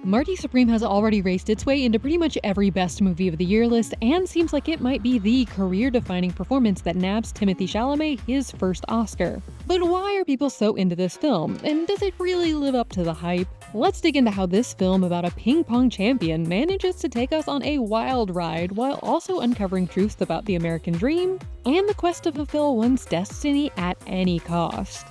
Marty Supreme has already raced its way into pretty much every Best Movie of the Year list and seems like it might be the career-defining performance that nabs Timothée Chalamet his first Oscar. But why are people so into this film, and does it really live up to the hype? Let's dig into how this film about a ping pong champion manages to take us on a wild ride while also uncovering truths about the American dream and the quest to fulfill one's destiny at any cost.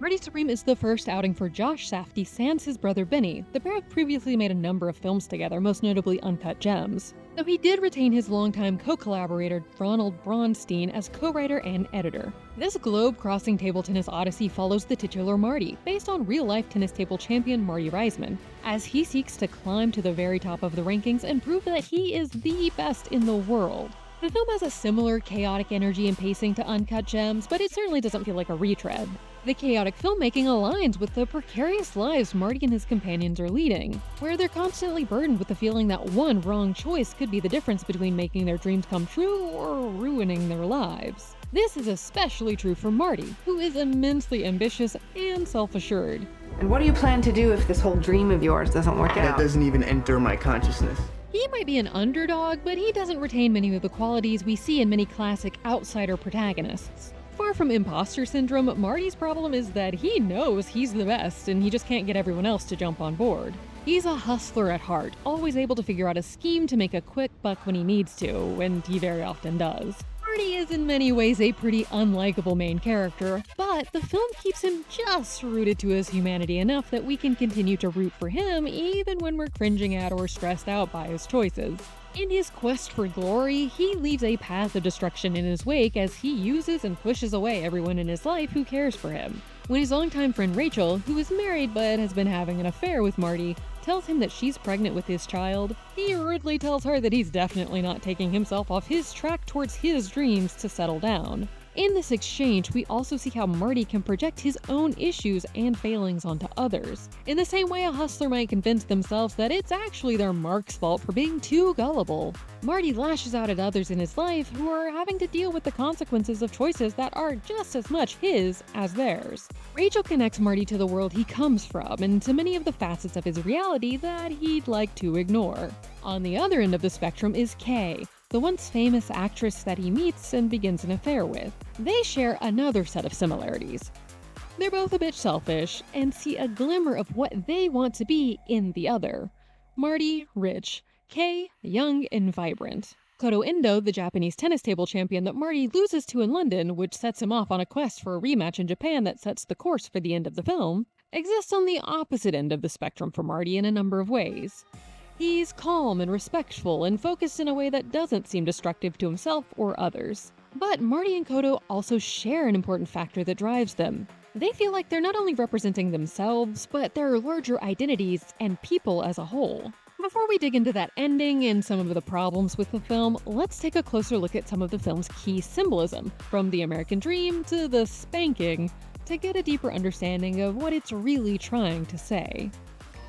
Marty Supreme is the first outing for Josh Safdie sans his brother Benny. The pair have previously made a number of films together, most notably Uncut Gems. Though he did retain his longtime co-collaborator Ronald Braunstein as co-writer and editor. This globe-crossing table tennis odyssey follows the titular Marty, based on real-life tennis table champion Marty Reisman, as he seeks to climb to the very top of the rankings and prove that he is the best in the world. The film has a similar chaotic energy and pacing to Uncut Gems, but it certainly doesn't feel like a retread. The chaotic filmmaking aligns with the precarious lives Marty and his companions are leading, where they're constantly burdened with the feeling that one wrong choice could be the difference between making their dreams come true or ruining their lives. This is especially true for Marty, who is immensely ambitious and self-assured. And what do you plan to do if this whole dream of yours doesn't work out? That doesn't even enter my consciousness. He might be an underdog, but he doesn't retain many of the qualities we see in many classic outsider protagonists. Far from imposter syndrome, Marty's problem is that he knows he's the best and he just can't get everyone else to jump on board. He's a hustler at heart, always able to figure out a scheme to make a quick buck when he needs to, and he very often does. Marty is in many ways a pretty unlikable main character, but the film keeps him just rooted to his humanity enough that we can continue to root for him even when we're cringing at or stressed out by his choices. In his quest for glory, he leaves a path of destruction in his wake as he uses and pushes away everyone in his life who cares for him. When his longtime friend Rachel, who is married but has been having an affair with Marty, tells him that she's pregnant with his child, he rudely tells her that he's definitely not taking himself off his track towards his dreams to settle down. In this exchange, we also see how Marty can project his own issues and failings onto others, in the same way a hustler might convince themselves that it's actually their mark's fault for being too gullible. Marty lashes out at others in his life who are having to deal with the consequences of choices that are just as much his as theirs. Rachel connects Marty to the world he comes from and to many of the facets of his reality that he'd like to ignore. On the other end of the spectrum is Kay, the once famous actress that he meets and begins an affair with. They share another set of similarities. They're both a bit selfish and see a glimmer of what they want to be in the other. Marty, rich. Kay, young and vibrant. Koto Endo, the Japanese tennis table champion that Marty loses to in London, which sets him off on a quest for a rematch in Japan that sets the course for the end of the film, exists on the opposite end of the spectrum for Marty in a number of ways. He's calm and respectful and focused in a way that doesn't seem destructive to himself or others. But Marty and Koto also share an important factor that drives them. They feel like they're not only representing themselves, but their larger identities and people as a whole. Before we dig into that ending and some of the problems with the film, let's take a closer look at some of the film's key symbolism, from the American dream to the spanking, to get a deeper understanding of what it's really trying to say.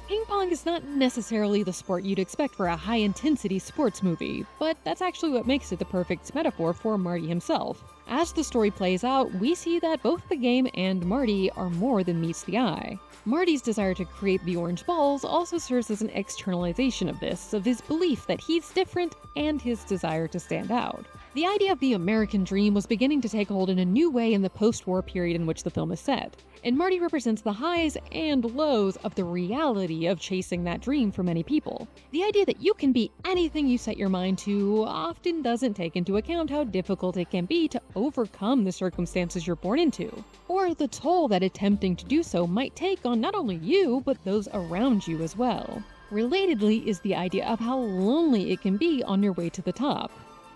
Ping pong is not necessarily the sport you'd expect for a high-intensity sports movie, but that's actually what makes it the perfect metaphor for Marty himself. As the story plays out, we see that both the game and Marty are more than meets the eye. Marty's desire to create the orange balls also serves as an externalization of this, of his belief that he's different and his desire to stand out. The idea of the American dream was beginning to take hold in a new way in the post-war period in which the film is set, and Marty represents the highs and lows of the reality of chasing that dream for many people. The idea that you can be anything you set your mind to often doesn't take into account how difficult it can be to overcome the circumstances you're born into, or the toll that attempting to do so might take on not only you, but those around you as well. Relatedly is the idea of how lonely it can be on your way to the top,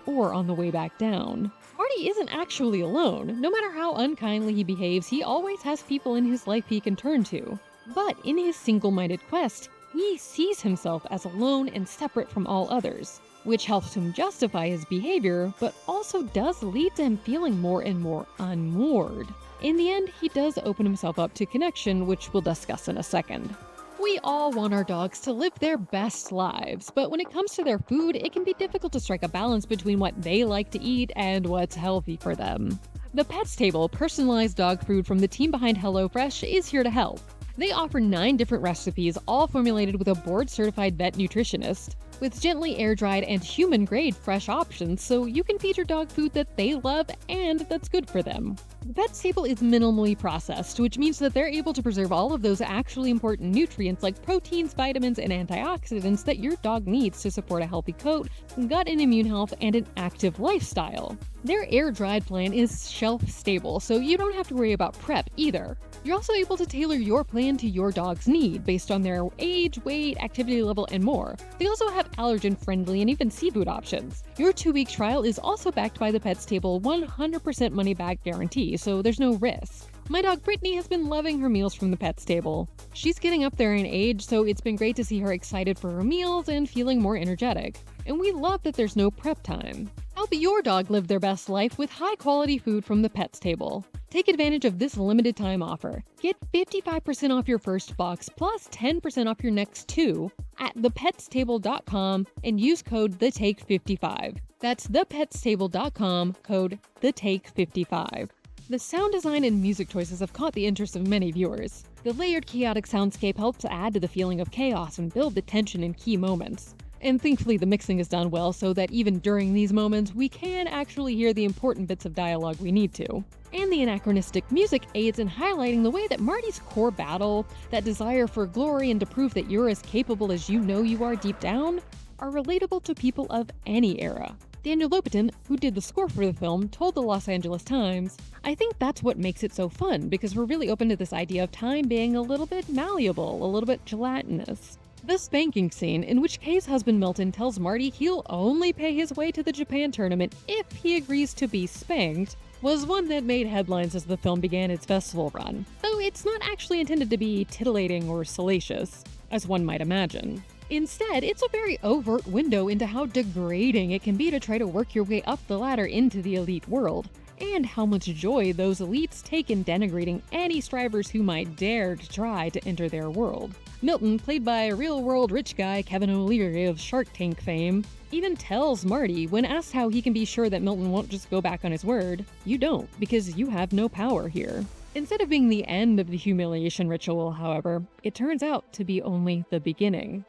or on the way back down. Marty isn't actually alone. No matter how unkindly he behaves, he always has people in his life he can turn to. But in his single-minded quest, he sees himself as alone and separate from all others, which helps him justify his behavior, but also does lead to him feeling more and more unmoored. In the end, he does open himself up to connection, which we'll discuss in a second. We all want our dogs to live their best lives, but when it comes to their food, it can be difficult to strike a balance between what they like to eat and what's healthy for them. The Pets Table, personalized dog food from the team behind HelloFresh, is here to help. They offer 9 different recipes, all formulated with a board-certified vet nutritionist, with gently air-dried and human-grade fresh options, so you can feed your dog food that they love and that's good for them. The Pet's Table is minimally processed, which means that they're able to preserve all of those actually important nutrients like proteins, vitamins, and antioxidants that your dog needs to support a healthy coat, gut and immune health, and an active lifestyle. Their air-dried plan is shelf-stable, so you don't have to worry about prep either. You're also able to tailor your plan to your dog's need based on their age, weight, activity level, and more. They also have allergen-friendly and even seafood options. Your 2-week trial is also backed by the Pet's Table 100% money-back guarantee, so there's no risk. My dog Brittany has been loving her meals from the Pet's Table. She's getting up there in age, so it's been great to see her excited for her meals and feeling more energetic. And we love that there's no prep time. Help your dog live their best life with high-quality food from the Pet's Table. Take advantage of this limited time offer. Get 55% off your first box plus 10% off your next 2 at thepetstable.com and use code THETAKE55. That's thepetstable.com, code THETAKE55. The sound design and music choices have caught the interest of many viewers. The layered, chaotic soundscape helps add to the feeling of chaos and build the tension in key moments. And thankfully the mixing is done well so that even during these moments, we can actually hear the important bits of dialogue we need to. And the anachronistic music aids in highlighting the way that Marty's core battle, that desire for glory and to prove that you're as capable as you know you are deep down, are relatable to people of any era. Daniel Lopatin, who did the score for the film, told the Los Angeles Times, "I think that's what makes it so fun, because we're really open to this idea of time being a little bit malleable, a little bit gelatinous." The spanking scene, in which Kay's husband Milton tells Marty he'll only pay his way to the Japan tournament if he agrees to be spanked, was one that made headlines as the film began its festival run, though it's not actually intended to be titillating or salacious, as one might imagine. Instead, it's a very overt window into how degrading it can be to try to work your way up the ladder into the elite world, and how much joy those elites take in denigrating any strivers who might dare to try to enter their world. Milton, played by real-world rich guy Kevin O'Leary of Shark Tank fame, even tells Marty, when asked how he can be sure that Milton won't just go back on his word, "You don't, because you have no power here." Instead of being the end of the humiliation ritual, however, it turns out to be only the beginning.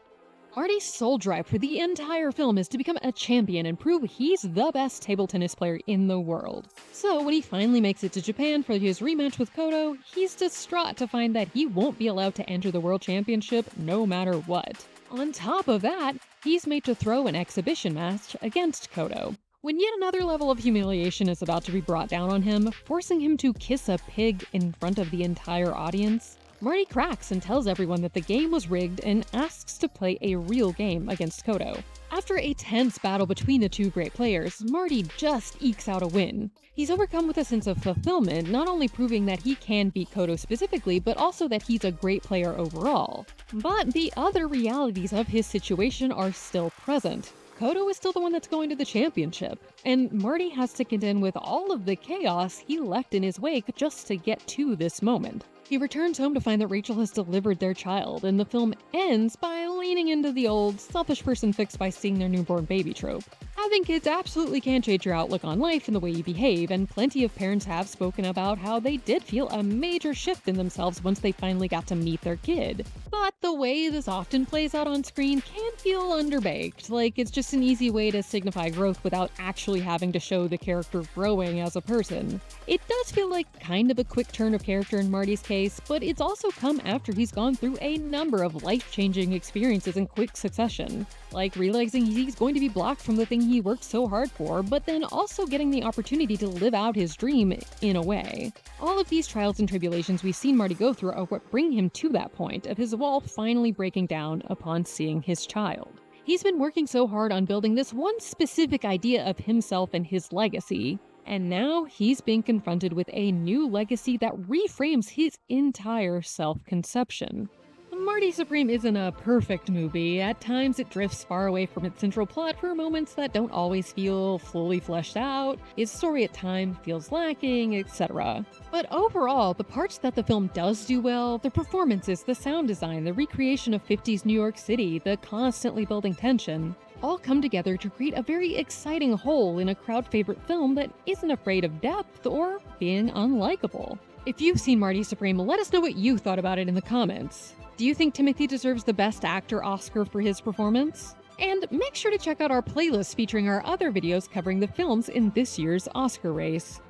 Marty's sole drive for the entire film is to become a champion and prove he's the best table tennis player in the world. So when he finally makes it to Japan for his rematch with Koto, he's distraught to find that he won't be allowed to enter the World Championship no matter what. On top of that, he's made to throw an exhibition match against Koto. When yet another level of humiliation is about to be brought down on him, forcing him to kiss a pig in front of the entire audience, Marty cracks and tells everyone that the game was rigged and asks to play a real game against Koto. After a tense battle between the two great players, Marty just ekes out a win. He's overcome with a sense of fulfillment, not only proving that he can beat Koto specifically, but also that he's a great player overall. But the other realities of his situation are still present. Koto is still the one that's going to the championship, and Marty has to contend with all of the chaos he left in his wake just to get to this moment. He returns home to find that Rachel has delivered their child, and the film ends by leaning into the old selfish person fixed by seeing their newborn baby trope. Having kids absolutely can change your outlook on life and the way you behave, and plenty of parents have spoken about how they did feel a major shift in themselves once they finally got to meet their kid. But the way this often plays out on screen can feel underbaked, like it's just an easy way to signify growth without actually having to show the character growing as a person. It does feel like kind of a quick turn of character in Marty's case, but it's also come after he's gone through a number of life-changing experiences in quick succession, like realizing he's going to be blocked from the thing he worked so hard for, but then also getting the opportunity to live out his dream in a way. All of these trials and tribulations we've seen Marty go through are what bring him to that point of his wall finally breaking down upon seeing his child. He's been working so hard on building this one specific idea of himself and his legacy, and now he's being confronted with a new legacy that reframes his entire self-conception. Marty Supreme isn't a perfect movie. At times it drifts far away from its central plot for moments that don't always feel fully fleshed out, its story at times feels lacking, etc. But overall, the parts that the film does do well, the performances, the sound design, the recreation of 50s New York City, the constantly building tension, all come together to create a very exciting whole in a crowd favorite film that isn't afraid of depth or being unlikable. If you've seen Marty Supreme, let us know what you thought about it in the comments. Do you think Timothée deserves the Best Actor Oscar for his performance? And make sure to check out our playlist featuring our other videos covering the films in this year's Oscar race.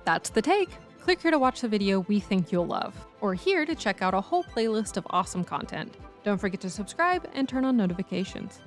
That's The Take. Click here to watch the video we think you'll love, or here to check out a whole playlist of awesome content. Don't forget to subscribe and turn on notifications.